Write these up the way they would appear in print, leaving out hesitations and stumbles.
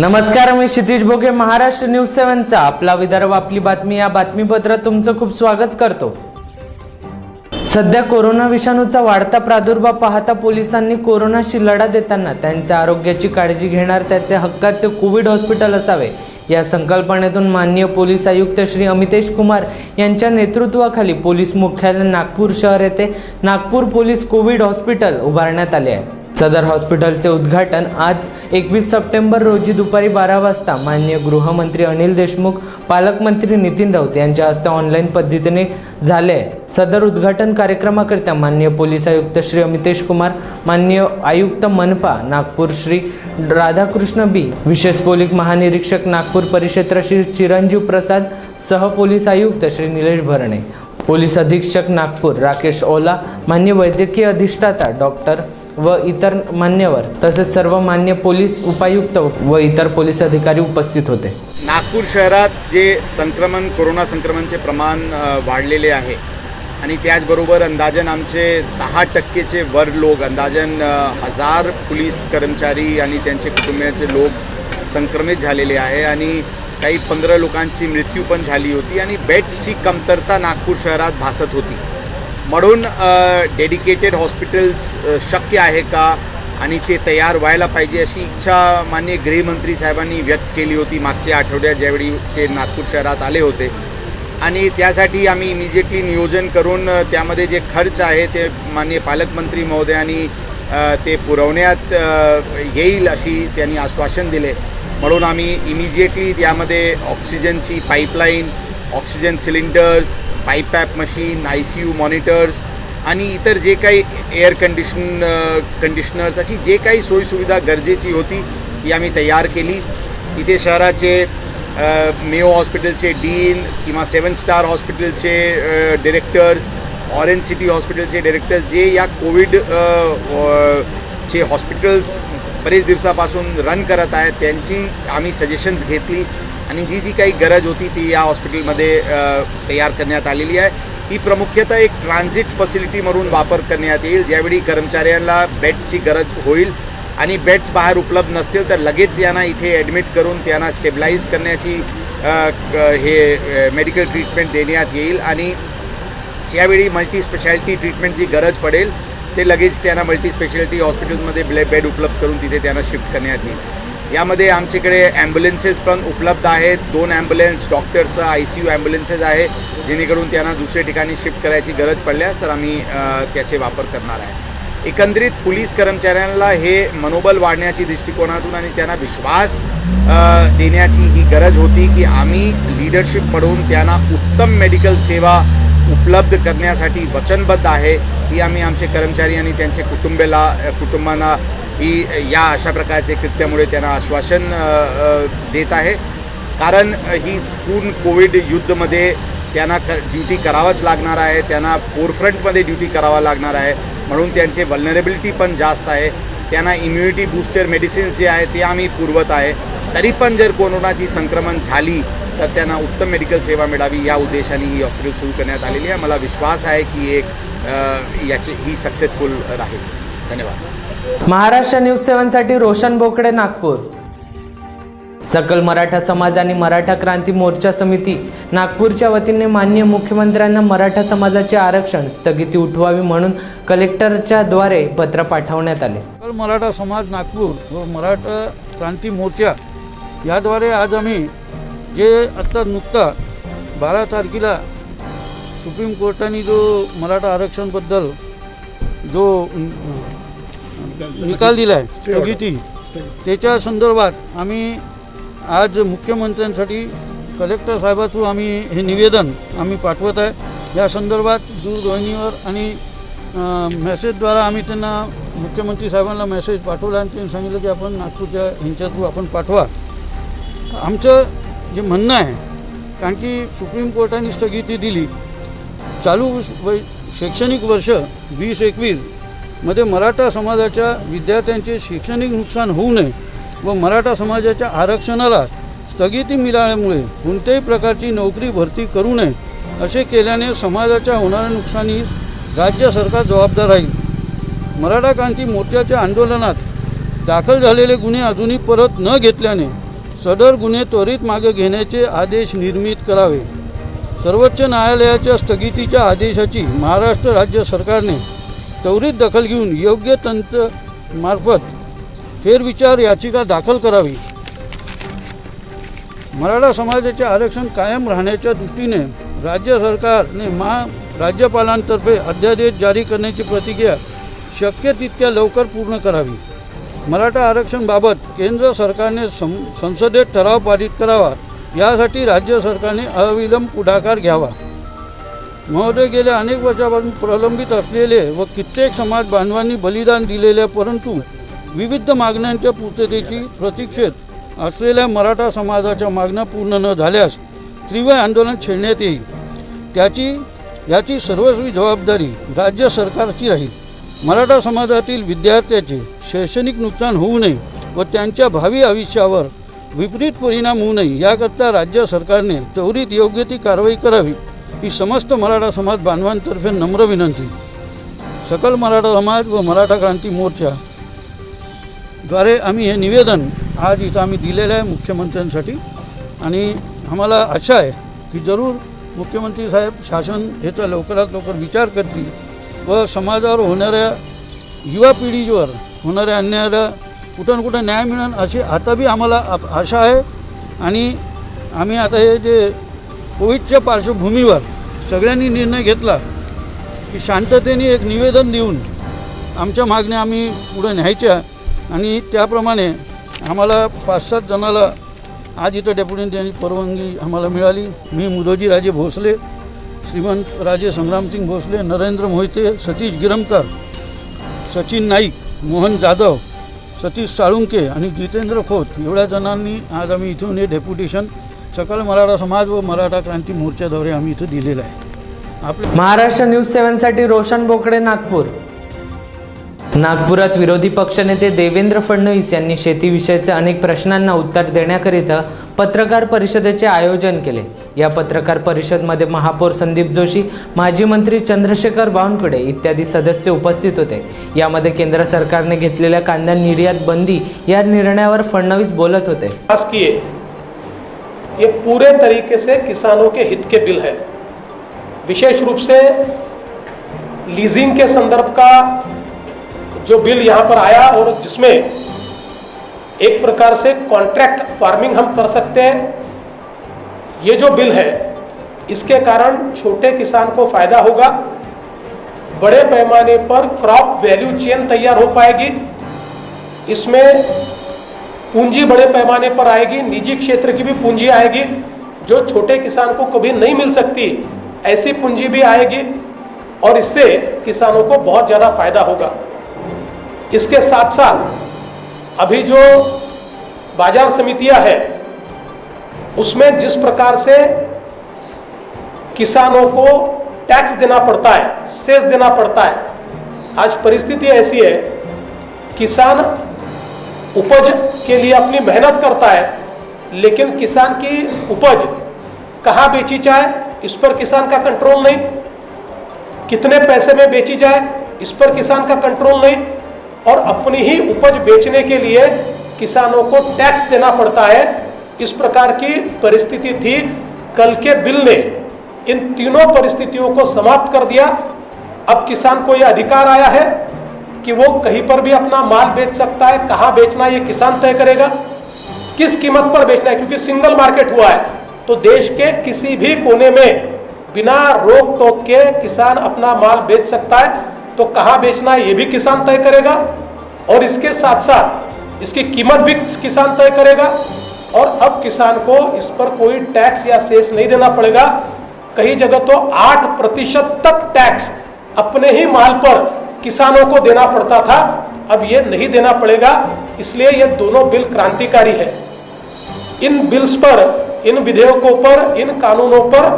नमस्कार, मी क्षितिज भोगे. महाराष्ट्र न्यूज 7चा आपला विदर्भ आपली बातमी या बातमीपत्रात तुमचं खूप स्वागत करतो. सध्या कोरोना विषाणूचा वाढता प्रादुर्भाव पाहता पोलिसांनी कोरोनाशी लढा देताना त्यांच्या आरोग्याची काळजी घेणार त्याचे हक्काचे कोविड हॉस्पिटल असावे या संकल्पनेतून माननीय पोलीस आयुक्त श्री अमितेश कुमार यांच्या नेतृत्वाखाली पोलीस मुख्यालय नागपूर शहर येथे नागपूर पोलीस कोविड हॉस्पिटल उभारण्यात आले आहे. सदर हॉस्पिटलचे उद्घाटन आज 21 सप्टेंबर रोजी दुपारी 12 वाजता माननीय गृहमंत्री अनिल देशमुख, पालकमंत्री नितीन राऊत यांच्या हस्ते ऑनलाईन पद्धतीने झाले. सदर उद्घाटन कार्यक्रमाकरिता माननीय पोलीस आयुक्त श्री अमितेश कुमार, माननीय आयुक्त मनपा नागपूर श्री राधाकृष्ण बी, विशेष पोलीस महानिरीक्षक नागपूर परिक्षेत्र श्री चिरंजीव प्रसाद, सह पोलीस आयुक्त श्री निलेश भरणे, पोलीस अधीक्षक नागपूर राकेश ओला, मान्य वैद्यकीय अधिष्ठाता डॉक्टर व इतर मान्यवर तसेच सर्व मान्य पोलीस उपायुक्त व इतर पोलीस अधिकारी उपस्थित होते. नागपूर शहरात जे कोरोना संक्रमणचे प्रमाण वाढलेले आहे आणि त्याचबरोबर अंदाजन आमचे 10% वर लोक, अंदाजन 1000 पोलीस कर्मचारी आणि त्यांचे कुटुंबियांचे लोक संक्रमित झालेले आहे आणि काही 15 लोकांची मृत्यू पण झाली होती आणि बेड्सची कमतरता नागपूर शहरात भासत होती. म्हणून डेडिकेटेड हॉस्पिटल्स शक्य आहे का आणि ते तयार व्हायला पाहिजे अशी इच्छा माननीय गृहमंत्री साहेबांनी व्यक्त केली होती मागच्या आठवड्यात ज्यावेळी ते नागपूर शहरात आले होते. आणि त्यासाठी आम्ही इमिजिएटली नियोजन करून त्यामध्ये जे खर्च आहे ते माननीय पालकमंत्री महोदयांनी ते पुरवण्यात येईल अशी त्यांनी आश्वासन दिले. म्हणून आम्ही इमिजिएटली त्यामध्ये ऑक्सिजनची pipeline, oxygen cylinders, BiPAP machine, ICU monitors आणि इतर जे काही एअर कंडिशनर्स अशी जे काही सोयीसुविधा गरजेची होती ती आम्ही तयार केली. इथे शहराचे मेयो हॉस्पिटलचे डीन किंवा 7 स्टार हॉस्पिटलचे डिरेक्टर्स, ऑरेंज सिटी हॉस्पिटलचे डिरेक्टर्स जे या कोविड चे हॉस्पिटल्स बरेच दिवसापासून रन करत आहेत त्यांची आम्ही सजेशन्स घेतली आणि जी काही गरज होती ती या हॉस्पिटलमध्ये तयार करण्यात आलेली आहे. ही प्रामुख्यतः एक ट्रान्झिट फॅसिलिटी म्हणून वापर करण्यात येईल. ज्यावेळी कर्मचाऱ्यांना बेड्सची गरज होईल आणि बेड्स बाहेर उपलब्ध नसतील तर लगेच त्यांना इथे ॲडमिट करून त्यांना स्टेबलाइज करण्याची हे मेडिकल ट्रीटमेंट देण्यात येईल आणि ज्यावेळी मल्टीस्पेशालिटी ट्रीटमेंटची गरज पडेल ते लगेच त्यांना मल्टीस्पेशालिटी हॉस्पिटलमध्ये बेड उपलब्ध करून तिथे त्यांना शिफ्ट करण्यात येईल. यामध्ये आमच्याकडे ॲम्ब्युलन्सेस पण उपलब्ध आहेत. 2 ॲम्ब्युलन्स, डॉक्टरचं ICU ॲम्ब्युलन्सेस आहे जेणेकरून त्यांना दुसऱ्या ठिकाणी शिफ्ट करायची गरज पडल्यास तर आम्ही त्याचे वापर करणार आहे. एकंदरीत पोलीस कर्मचाऱ्यांना हे मनोबल वाढण्याची दृष्टिकोनातून आणि त्यांना विश्वास देण्याची ही गरज होती की आम्ही लीडरशिप म्हणून त्यांना उत्तम मेडिकल सेवा उपलब्ध करण्यासाठी वचनबद्ध आहे. ही आम्ही आमचे कर्मचारी आणि त्यांचे कुटुंबांना ही या अशा प्रकारचे कृत्यामुळे त्यांना आश्वासन देत आहे. कारण ही पूर्ण कोविड युद्धमध्ये त्यांना ड्युटी करावंच लागणार आहे. त्यांना फोरफ्रंटमध्ये ड्युटी करावं लागणार आहे. म्हणून त्यांचे वल्नरेबिलिटी पण जास्त आहे. त्यांना इम्युनिटी बूस्टर मेडिसिन्स जे आहे ते आम्ही पुरवत आहे. तरी पण जर कोरोनाची संक्रमण झाली तर त्यांना उत्तम मेडिकल सेवा मिळावी या उद्देशाने ही हॉस्पिटल सुरू करण्यात आलेली आहे. मला विश्वास आहे की ही सक्सेसफुल राहील. धन्यवाद. महाराष्ट्र न्यूज 7साठी रोशन बोकडे, नागपूर. सकल मराठा समाज आणि मराठा क्रांती मोर्चा समिती नागपूरच्या वतीने माननीय मुख्यमंत्र्यांना मराठा समाजाचे आरक्षण स्थगिती उठवावी म्हणून कलेक्टरच्या द्वारे पत्र पाठवण्यात आले. सकल मराठा समाज नागपूर व मराठा क्रांती मोर्चा याद्वारे आज आम्ही जे आत्ता नुकता 12 तारखेला सुप्रीम कोर्टाने जो मराठा आरक्षणबद्दल जो निकाल दिला आहे स्थगिती, त्याच्या संदर्भात आम्ही आज मुख्यमंत्र्यांसाठी कलेक्टर साहेबातून आम्ही हे निवेदन आम्ही पाठवत आहे. या संदर्भात दूरध्वनीवर आणि मेसेजद्वारा आम्ही त्यांना मुख्यमंत्री साहेबांना मेसेज पाठवला आणि त्यांनी सांगितलं की आपण नागपूरच्या ह्यांच्या थ्रू आपण पाठवा. आमचं जे म्हणणं आहे, कारण की सुप्रीम कोर्टाने स्थगिती दिली, चालू शैक्षणिक वर्ष 2021 मध्ये मराठा समाजाच्या विद्यार्थ्यांचे शैक्षणिक नुकसान होऊ नये व मराठा समाजाच्या आरक्षणाला स्थगिती मिळाल्यामुळे कोणत्याही प्रकारची नोकरी भरती करू नये असे केल्याने समाजाच्या होणाऱ्या नुकसानीस राज्य सरकार जबाबदार राहील. मराठा क्रांती मोर्चाच्या आंदोलनात दाखल झालेले गुन्हे अजूनही परत न घेतल्याने सदर गुन्हे त्वरित मागे घेण्याचे आदेश निर्मित करावे. सर्वोच्च न्यायालयाच्या स्थगितीच्या आदेशाची महाराष्ट्र राज्य सरकारने त्वरित दखल घेऊन योग्य तंत्रमार्फत फेरविचार याचिका दाखल करावी. मराठा समाजाचे आरक्षण कायम राहण्याच्या दृष्टीने राज्य सरकारने राज्यपालांतर्फे अध्यादेश जारी करण्याची प्रक्रिया शक्य तितक्या लवकर पूर्ण करावी. मराठा आरक्षणाबाबत केंद्र सरकारने संसदेत ठराव पारित करावा. यासाठी राज्य सरकारने अविलंब पुढाकार घ्यावा. महोदय, गेल्या अनेक वर्षापासून प्रलंबित असलेले व कित्येक समाज बांधवांनी बलिदान दिलेल्या परंतु विविध मागण्यांच्या पूर्ततेची प्रतीक्षेत असलेल्या मराठा समाजाच्या मागण्या पूर्ण न झाल्यास तीव्र आंदोलन छेडण्यात येईल. याची सर्वस्वी जबाबदारी राज्य सरकारची राहील. मराठा समाजातील विद्यार्थ्यांचे शैक्षणिक नुकसान होऊ नये व त्यांच्या भावी आयुष्यावर विपरीत परिणाम होऊ नये याकरता राज्य सरकारने त्वरित योग्य ती कारवाई करावी ही समस्त मराठा समाज बांधवांतर्फे नम्र विनंती. सकल मराठा समाज व मराठा क्रांती मोर्चा द्वारे आम्ही हे निवेदन आज इथं आम्ही दिलेलं आहे मुख्यमंत्र्यांसाठी. आणि आम्हाला आशा आहे की जरूर मुख्यमंत्री साहेब शासन ह्याचा लवकरात लवकर विचार करतील व समाजावर होणाऱ्या युवा पिढीवर होणाऱ्या अन्यायाला कुठं कुठं न्याय मिळेल अशी आता बी आम्हाला आशा आहे. आणि आम्ही आता हे जे कोविडच्या पार्श्वभूमीवर सगळ्यांनी निर्णय घेतला की शांततेने एक निवेदन देऊन आमच्या मागण्या आम्ही पुढे न्यायच्या. आणि त्याप्रमाणे आम्हाला 5-7 जणाला आज इथं डेप्युटी यांनी परवानगी आम्हाला मिळाली. मी मुदोजी राजे भोसले, श्रीमंत राजे संग्रामसिंग भोसले, नरेंद्र मोहिते, सतीश गिरमकर, सचिन नाईक, मोहन जाधव, सतीश साळुंके आणि जितेंद्र खोत एवढ्या जणांनी आज आम्ही इथून हे डेप्युटेशन सकल मराठा समाज व मराठा क्रांती मोर्चाद्वारे आम्ही इथं दिलेलं आहे. महाराष्ट्र न्यूज 7साठी रोशन बोकडे, नागपूर. नागपुरात विरोधी पक्षनेते देवेंद्र फडणवीस यांनी शेतीविषयीच्या अनेक प्रश्नांना उत्तर देण्याकरिता पत्रकार परिषदेचे आयोजन केले. या पत्रकार परिषदेमध्ये महापौर संदीप जोशी, माजी मंत्री चंद्रशेखर बावनकुळे इत्यादी सदस्य उपस्थित होते. यामध्ये केंद्र सरकारने घेतलेल्या कांदा निर्यात बंदी या निर्णयावर फडणवीस बोलत होते. ये पूरे तरीके से किसानों के हित के बिल है. विशेष रूप से लीजिंग के संदर्भ का जो बिल यहाँ पर आया और जिसमें एक प्रकार से कॉन्ट्रैक्ट फार्मिंग हम कर सकते हैं, ये जो बिल है इसके कारण छोटे किसान को फायदा होगा. बड़े पैमाने पर क्रॉप वैल्यू चेन तैयार हो पाएगी. इसमें पूंजी बड़े पैमाने पर आएगी, निजी क्षेत्र की भी पूंजी आएगी जो छोटे किसान को कभी नहीं मिल सकती, ऐसी पूंजी भी आएगी और इससे किसानों को बहुत ज़्यादा फायदा होगा. इसके साथ साथ अभी जो बाजार समितियां हैं उसमें जिस प्रकार से किसानों को टैक्स देना पड़ता है, सेस देना पड़ता है, आज परिस्थिति ऐसी है किसान उपज के लिए अपनी मेहनत करता है लेकिन किसान की उपज कहाँ बेची जाए इस पर किसान का कंट्रोल नहीं, कितने पैसे में बेची जाए इस पर किसान का कंट्रोल नहीं, और अपनी ही उपज बेचने के लिए किसानों को टैक्स देना पड़ता है. इस प्रकार की परिस्थिति थी. कल के बिल ने इन तीनों परिस्थितियों को समाप्त कर दिया. अब किसान को यह अधिकार आया है कि वो कहीं पर भी अपना माल बेच सकता है. कहाँ बेचना ये किसान तय करेगा, किस कीमत पर बेचना है, क्योंकि सिंगल मार्केट हुआ है तो देश के किसी भी कोने में बिना रोक टोक के किसान अपना माल बेच सकता है. तो कहाँ बेचना है ये भी किसान तय करेगा और इसके साथ साथ इसकी कीमत भी किसान तय करेगा. और अब किसान को इस पर कोई टैक्स या सेस नहीं देना पड़ेगा. कई जगह तो 8% तक टैक्स अपने ही माल पर किसानों को देना पड़ता था, अब ये नहीं देना पड़ेगा. इसलिए ये दोनों बिल क्रांतिकारी है. इन बिल्स पर, इन विधेयकों पर, इन कानूनों पर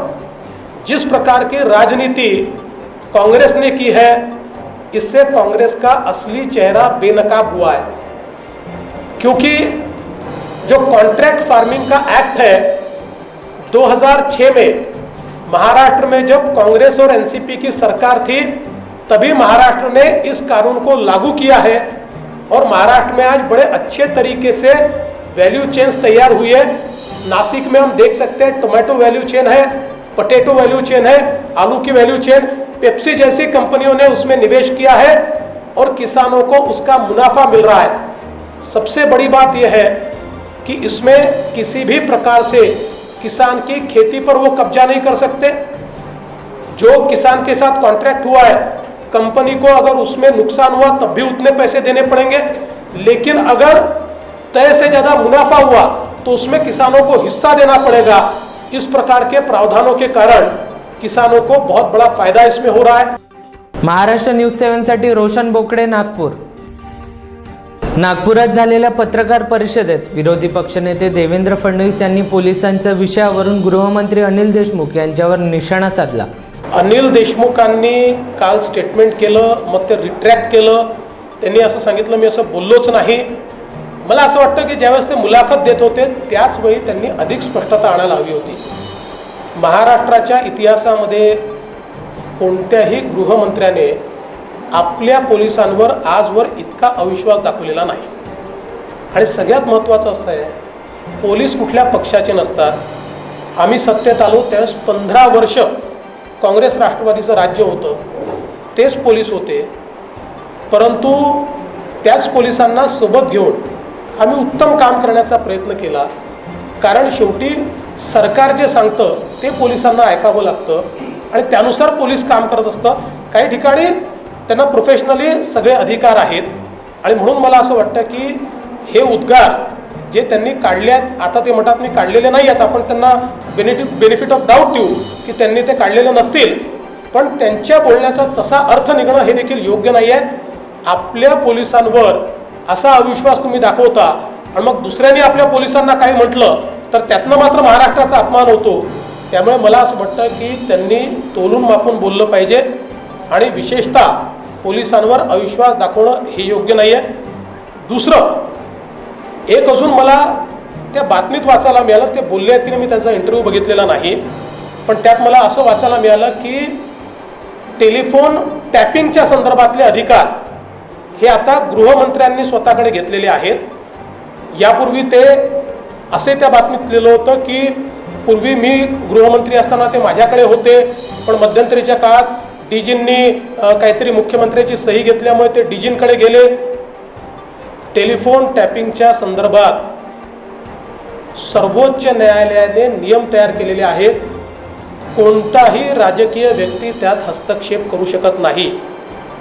जिस प्रकार की राजनीति कांग्रेस ने की है इससे कांग्रेस का असली चेहरा बेनकाब हुआ है. क्योंकि जो कॉन्ट्रैक्ट फार्मिंग का एक्ट है 2006 में महाराष्ट्र में जब कांग्रेस और एनसीपी की सरकार थी तभी महाराष्ट्र ने इस कानून को लागू किया है और महाराष्ट्र में आज बड़े अच्छे तरीके से वैल्यू चेन्स तैयार हुई है। नासिक में हम देख सकते हैं टोमेटो वैल्यू चेन है, पोटैटो वैल्यू चेन है, आलू की वैल्यू चेन, पेप्सी जैसी कंपनियों ने उसमें निवेश किया है और किसानों को उसका मुनाफा मिल रहा है। सबसे बड़ी बात यह है कि इसमें किसी भी प्रकार से किसान की खेती पर वो कब्जा नहीं कर सकते। जो किसान के साथ कॉन्ट्रैक्ट हुआ है, कंपनी को अगर उसमें नुकसान हुआ तब भी उतने पैसे देने पड़ेंगे, लेकिन अगर तय से ज्यादा मुनाफा हुआ तो उसमें किसानों को हिस्सा देना पड़ेगा। इस प्रकार के प्रावधानों के कारण किसानों को बहुत बड़ा फायदा इसमें हो रहा है। महाराष्ट्र न्यूज 7 साठी रोशन बोकडे, नागपूर। नागपुरात झालेल्या पत्रकार परिषदेत विरोधी पक्षनेते देवेंद्र फडणवीस यांनी पोलिसांच्या विषयावरून गृहमंत्री अनिल देशमुख यांच्यावर निशाणा साधला। अनिल देशमुखांनी काल स्टेटमेंट केलं, मग ते रिट्रॅक्ट केलं। त्यांनी असं सांगितलं मी असं बोललोच नाही। मला असं वाटतं की ज्यावेळेस ते मुलाखत देत होते त्याच वेळी त्यांनी अधिक स्पष्टता आणायला हवी होती। महाराष्ट्राच्या इतिहासामध्ये कोणत्याही गृहमंत्र्याने आपल्या पोलिसांवर आजवर इतका अविश्वास दाखवलेला नाही। आणि सगळ्यात महत्त्वाचं असं आहे, पोलीस कुठल्या पक्षाचे नसतात। आम्ही सत्तेत आलो त्यावेळेस 15 वर्ष काँग्रेस राष्ट्रवादीचं राज्य होतं, तेच पोलीस होते, परंतु त्याच पोलिसांना सोबत घेऊन आम्ही उत्तम काम करण्याचा प्रयत्न केला। कारण शेवटी सरकार जे सांगतं ते पोलिसांना ऐकावं लागतं आणि त्यानुसार पोलीस काम करत असतं। काही ठिकाणी त्यांना प्रोफेशनली सगळे अधिकार आहेत आणि म्हणून मला असं वाटतं की हे उद्गार जे त्यांनी काढल्यात, आता ते म्हणतात मी काढलेले नाही आहेत, आपण त्यांना बेनिफिट ऑफ डाऊट देऊ की त्यांनी ते काढलेले नसतील, पण त्यांच्या बोलण्याचा तसा अर्थ निघणं हे देखील योग्य नाही आहे। आपल्या पोलिसांवर असा अविश्वास तुम्ही दाखवता आणि मग दुसऱ्यांनी आपल्या पोलिसांना काही म्हटलं तर त्यातनं मात्र महाराष्ट्राचा अपमान होतो। त्यामुळे मला असं वाटतं की त्यांनी तोलून मापून बोललं पाहिजे आणि विशेषतः पोलिसांवर अविश्वास दाखवणं हे योग्य नाही आहे। दुसरं एक अजून मला त्या बातमीत वाचायला मिळालं, ते बोलले आहेत की मी त्यांचा इंटरव्ह्यू बघितलेला नाही, पण त्यात मला असं वाचायला मिळालं की टेलिफोन टॅपिंगच्या संदर्भातले अधिकार हे आता गृहमंत्र्यांनी स्वतःकडे घेतलेले आहेत। यापूर्वी ते असे त्या बातमीत लिहिलं होतं की पूर्वी मी गृहमंत्री असताना ते माझ्याकडे होते, पण मध्यंतरीच्या काळात डीजींनी काहीतरी मुख्यमंत्र्याची सही घेतल्यामुळे ते डीजींकडे गेले। टेलिफोन टॅपिंगच्या संदर्भात सर्वोच्च न्यायालयाने नियम तयार केलेले आहेत। कोणताही राजकीय व्यक्ती त्यात हस्तक्षेप करू शकत नाही।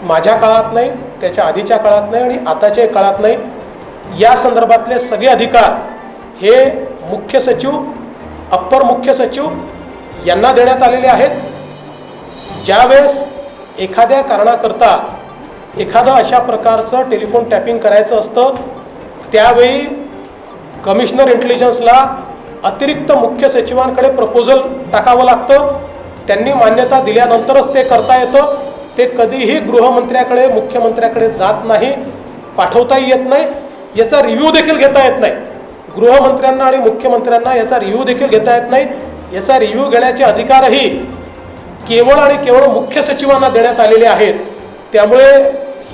माझ्या काळात नाही, त्याच्या आधीच्या काळात नाही आणि आताच्या काळात नाही। या संदर्भातले सगळे अधिकार हे मुख्य सचिव, अप्पर मुख्य सचिव यांना देण्यात आलेले आहेत। ज्यावेळेस एखाद्या कारणाकरता एखादं अशा प्रकारचं टेलिफोन टॅपिंग करायचं असतं त्यावेळी कमिशनर इंटेलिजन्सला अतिरिक्त मुख्य सचिवांकडे प्रपोजल टाकावं लागतं। त्यांनी मान्यता दिल्यानंतरच ते करता येतं। ते कधीही गृहमंत्र्याकडे, मुख्यमंत्र्याकडे जात नाही, पाठवताही येत नाही, याचा रिव्ह्यू देखील घेता येत नाही। गृहमंत्र्यांना आणि मुख्यमंत्र्यांना याचा रिव्ह्यू देखील घेता येत नाही। याचा रिव्ह्यू घेण्याचे अधिकारही केवळ आणि केवळ मुख्य सचिवांना देण्यात आलेले आहेत। त्यामुळे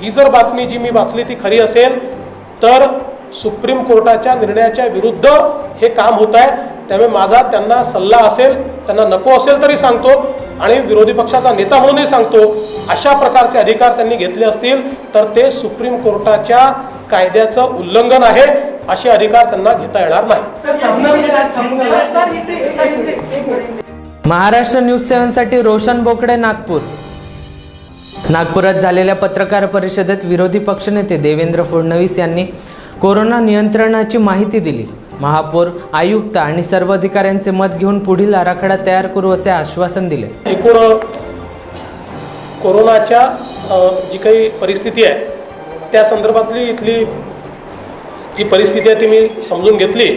ही जर बातमी जी मी वाचली ती खरी असेल तर सुप्रीम कोर्टाच्या निर्णयाच्या विरुद्ध हे काम होत आहे। त्यामुळे माझा त्यांना सल्ला असेल, त्यांना नको असेल तरी सांगतो आणि विरोधी पक्षाचा नेता म्हणूनही सांगतो, अशा प्रकारचे अधिकार त्यांनी घेतले असतील तर ते सुप्रीम कोर्टाच्या कायद्याचं उल्लंघन आहे। असे अधिकार त्यांना घेता येणार नाही। महाराष्ट्र न्यूज 7 साठी रोशन बोकडे, नागपूर। नागपुरात झालेल्या पत्रकार परिषदेत विरोधी पक्षनेते देवेंद्र फडणवीस यांनी कोरोना नियंत्रणाची माहिती दिली। महापौर, आयुक्त आणि सर्व अधिकाऱ्यांचे मत घेऊन पुढील आराखडा तयार करू असे आश्वासन दिले। एकूण कोरोनाच्या जी काही परिस्थिती आहे त्या संदर्भातली इथली जी परिस्थिती आहे ती मी समजून घेतली।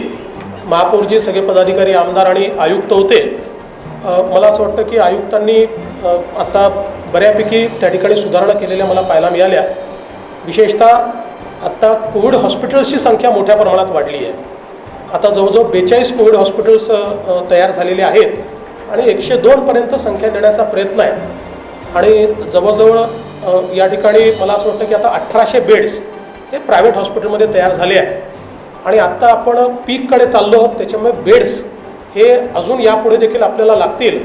महापौरजी, सगळे पदाधिकारी, आमदार आणि आयुक्त होते। मला असं वाटतं की आयुक्तांनी आता बऱ्यापैकी त्या ठिकाणी सुधारणा केलेल्या मला पाहायला मिळाल्या। विशेषतः आता कोविड हॉस्पिटल्सची संख्या मोठ्या प्रमाणात वाढली आहे। आता जवळजवळ 42 कोविड हॉस्पिटल्स तयार झालेले आहेत आणि 102 पर्यंत संख्या नेण्याचा प्रयत्न आहे। आणि जवळजवळ या ठिकाणी मला असं वाटतं की आता 1800 बेड्स हे प्रायव्हेट हॉस्पिटलमध्ये तयार झाले आहेत। आणि आत्ता आपण पीककडे चाललो आहोत, त्याच्यामुळे बेड्स हे अजून यापुढे देखील आपल्याला लागतील.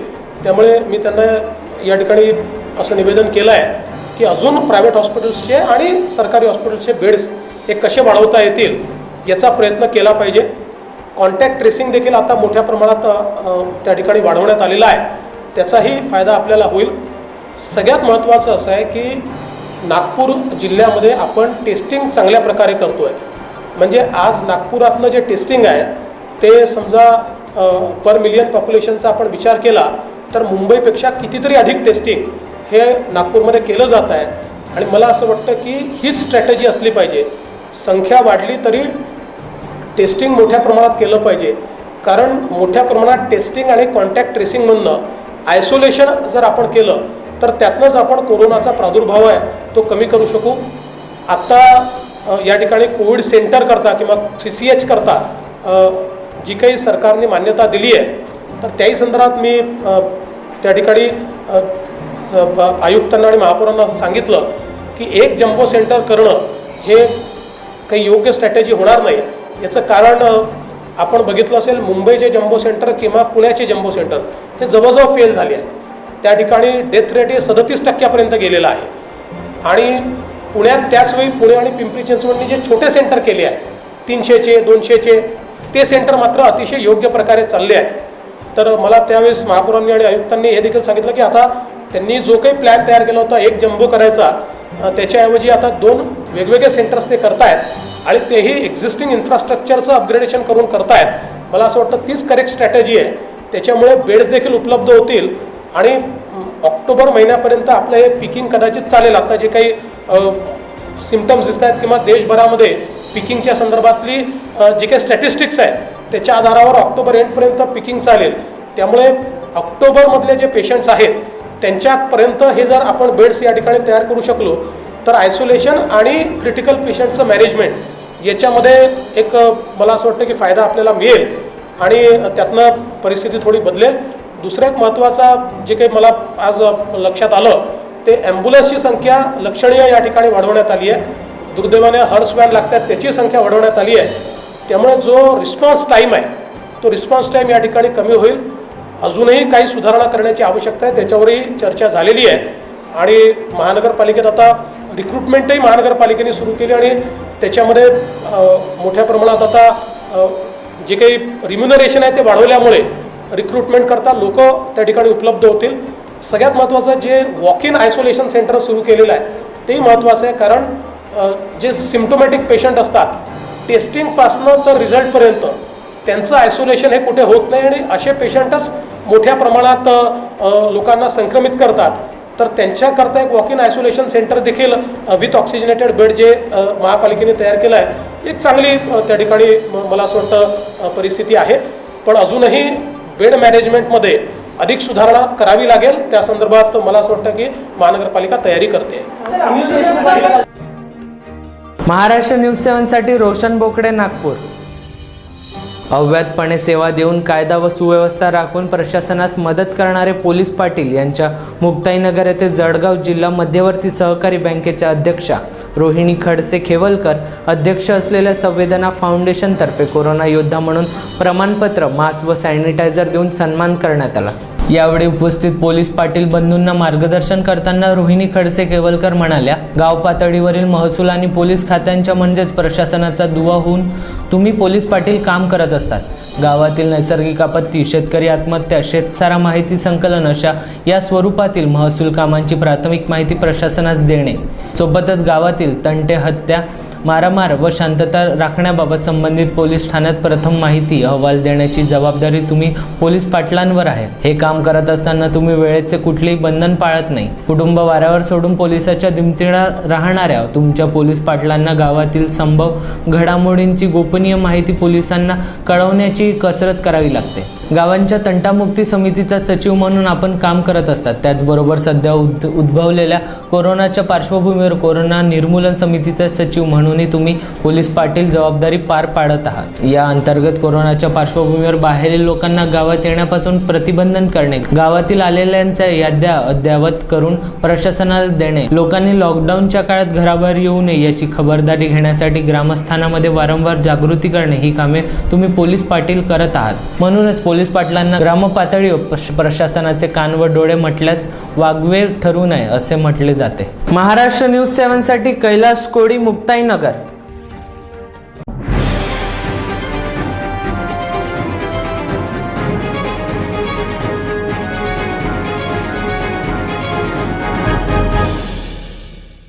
त्यामुळे मी त्यांना या ठिकाणी असं निवेदन केलं आहे की अजून प्रायव्हेट हॉस्पिटल्सचे आणि सरकारी हॉस्पिटल्सचे बेड्स हे कसे वाढवता येतील याचा प्रयत्न केला पाहिजे. कॉन्टॅक्ट ट्रेसिंग देखील आता मोठ्या प्रमाणात त्या ठिकाणी वाढवण्यात आलेला आहे, त्याचाही फायदा आपल्याला होईल. सगळ्यात महत्त्वाचं असं आहे की नागपूर जिल्ह्यामध्ये आपण टेस्टिंग चांगल्या प्रकारे करतो आहे. म्हणजे आज नागपुरातलं जे टेस्टिंग आहे ते समजा पर मिलियन पॉप्युलेशनचा आपण विचार केला तर मुंबईपेक्षा कितीतरी अधिक टेस्टिंग हे नागपूरमध्ये केलं जात आहे. आणि मला असं वाटतं की हीच स्ट्रॅटेजी असली पाहिजे. संख्या वाढली तरी टेस्टिंग मोठ्या प्रमाणात केलं पाहिजे, कारण मोठ्या प्रमाणात टेस्टिंग आणि कॉन्टॅक्ट ट्रेसिंगमधनं आयसोलेशन जर आपण केलं तर त्यातनंच आपण कोरोनाचा प्रादुर्भाव आहे तो कमी करू शकू. आत्ता या ठिकाणी कोविड सेंटर करता किंवा CCH करता जी काही सरकारने मान्यता दिली आहे तर त्याही संदर्भात मी त्या ठिकाणी आयुक्तांना आणि महापौरांना असं सांगितलं की एक जम्बो सेंटर करणं हे काही योग्य स्ट्रॅटेजी होणार नाही. याचं कारण आपण बघितलं असेल, मुंबईचे जम्बो सेंटर किंवा पुण्याचे जम्बो सेंटर हे जवळजवळ फेल झाले आहे. त्या ठिकाणी डेथ रेट हे 37% गेलेलं आहे. आणि पुण्यात त्याचवेळी पुणे आणि पिंपरी चिंचवडने जे छोटे सेंटर केले आहे 300चे 200चे ते सेंटर मात्र अतिशय योग्य प्रकारे चालले आहेत. तर मला त्यावेळेस महापौरांनी आणि आयुक्तांनी हे देखील सांगितलं की आता त्यांनी जो काही प्लॅन तयार केला होता एक जम्बो करायचा, त्याच्याऐवजी आता 2 वेगवेगळे सेंटर्स ते करतायत आणि तेही एक्झिस्टिंग इन्फ्रास्ट्रक्चरचं अपग्रेडेशन करून करतायत. मला असं वाटतं तीच करेक्ट स्ट्रॅटेजी आहे. त्याच्यामुळे बेड्स देखील उपलब्ध होतील आणि ऑक्टोबर महिन्यापर्यंत आपलं हे पिकिंग कदाचित चालेल. आता जे काही सिम्पटम्स दिसत आहेत किंवा देशभरामध्ये पिकिंगच्या संदर्भातली जे काही स्टॅटिस्टिक्स आहे त्याच्या आधारावर ऑक्टोबर एंडपर्यंत पिकिंग चालेल. त्यामुळे ऑक्टोबरमधले जे पेशंट्स आहेत त्यांच्यापर्यंत हे जर आपण बेड्स या ठिकाणी तयार करू शकलो तर आयसोलेशन आणि क्रिटिकल पेशंटचं मॅनेजमेंट याच्यामध्ये एक मला असं वाटतं की फायदा आपल्याला मिळेल आणि त्यातनं परिस्थिती थोडी बदलेल. दुसरा एक महत्त्वाचा जे काही मला आज लक्षात आलं ते ॲम्ब्युलन्सची संख्या लक्षणीय या ठिकाणी वाढवण्यात आली आहे. दुर्दैवाने हर्स व्हॅन लागतात त्याची संख्या वाढवण्यात आली आहे. त्यामुळे जो रिस्पॉन्स टाईम आहे तो रिस्पॉन्स टाईम या ठिकाणी कमी होईल. अजूनही काही सुधारणा करण्याची आवश्यकता आहे, त्याच्यावरही चर्चा झालेली आहे. आणि महानगरपालिकेत आता रिक्रुटमेंटही महानगरपालिकेने सुरू केली आणि त्याच्यामध्ये मोठ्या प्रमाणात आता जे काही रिम्युनरेशन आहे ते वाढवल्यामुळे रिक्रुटमेंट करता लोक त्या ठिकाणी उपलब्ध होतील. सगळ्यात महत्त्वाचं जे वॉक इन आयसोलेशन सेंटर सुरू केलेलं आहे तेही महत्त्वाचं आहे, कारण जे सिम्प्टोमॅटिक पेशंट असतात टेस्टिंगपासनं तर रिझल्टपर्यंत त्यांचं आयसोलेशन हे कुठे होत नाही आणि असे पेशंटच मोठ्या प्रमाणात लोकांना संक्रमित करतात. तर त्यांच्याकरता एक वॉक इन आयसोलेशन सेंटर देखील विथ ऑक्सिजनेटेड बेड जे महापालिकेने तयार केलं आहे एक चांगली त्या ठिकाणी मला असं वाटतं परिस्थिती आहे. पण अजूनही बेड मॅनेजमेंटमध्ये अधिक सुधारणा करावी लागेल. त्या संदर्भात मला असं वाटतं की महानगरपालिका तयारी करते. महाराष्ट्र न्यूज 7 साठी रोशन बोकडे, नागपूर. अवैधपणे सेवा देऊन कायदा व सुव्यवस्था राखून प्रशासनास मदत करणारे पोलीस पाटील यांच्या मुक्ताईनगर येथे जळगाव जिल्हा मध्यवर्ती सहकारी बँकेच्या अध्यक्षा रोहिणी खडसे खेवलकर अध्यक्ष असलेल्या संवेदना फाउंडेशनतर्फे कोरोना योद्धा म्हणून प्रमाणपत्र, मास्क व सॅनिटायझर देऊन सन्मान करण्यात आला. यावेळी उपस्थित पोलीस पाटील बंधूंना मार्गदर्शन करताना रोहिणी खडसे केवलकर म्हणाल्या, गाव पातळीवरील महसूल आणि पोलीस खात्यांच्या म्हणजेच प्रशासनाचा दुवा होऊन तुम्ही पोलीस पाटील काम करत असतात. गावातील नैसर्गिक आपत्ती, शेतकरी आत्महत्या, शेतसारा माहिती संकलन अशा या स्वरूपातील महसूल कामांची प्राथमिक माहिती प्रशासनास देणे, सोबतच गावातील तंटे, हत्या, मारामार व शांतता राखण्याबाबत संबंधित पोलीस ठाण्यात प्रथम माहिती अहवाल देण्याची जबाबदारी तुम्ही पोलीस पाटलांवर आहे. हे काम करत असताना तुम्ही वेळेचे कुठलेही बंधन पाळत नाही. कुटुंब वाऱ्यावर सोडून पोलिसाच्या दिमतीला राहणाऱ्या तुमच्या पोलीस पाटलांना गावातील संभव घडामोडींची गोपनीय माहिती पोलिसांना कळवण्याची कसरत करावी लागते. गावांच्या तंटामुक्ती समितीचा सचिव म्हणून आपण काम करत असतात. त्याचबरोबर सध्या उद्भवलेल्या कोरोनाच्या पार्श्वभूमीवर कोरोना निर्मूलन समितीचा सचिव म्हणूनही तुम्ही पोलीस पाटील जबाबदारी पार पाडत आहात. या अंतर्गत कोरोनाच्या पार्श्वभूमीवर बाहेरील लोकांना गावात येण्यापासून प्रतिबंधन करणे, गावातील आलेल्यांच्या याद्या अद्ययावत करून प्रशासनाला देणे, लोकांनी लॉकडाऊनच्या काळात घराबाहेर येऊ नये याची खबरदारी घेण्यासाठी ग्रामस्थानामध्ये वारंवार जागृती करणे ही कामे तुम्ही पोलीस पाटील करत आहात. म्हणूनच पोलीस पाटलांना ग्रामपातळीवर प्रशासनाचे कान व डोळे म्हटल्यास वागवे ठरू नये असे म्हटले जाते. महाराष्ट्र न्यूज 7 साठी कैलास कोडी, मुक्ताईनगर.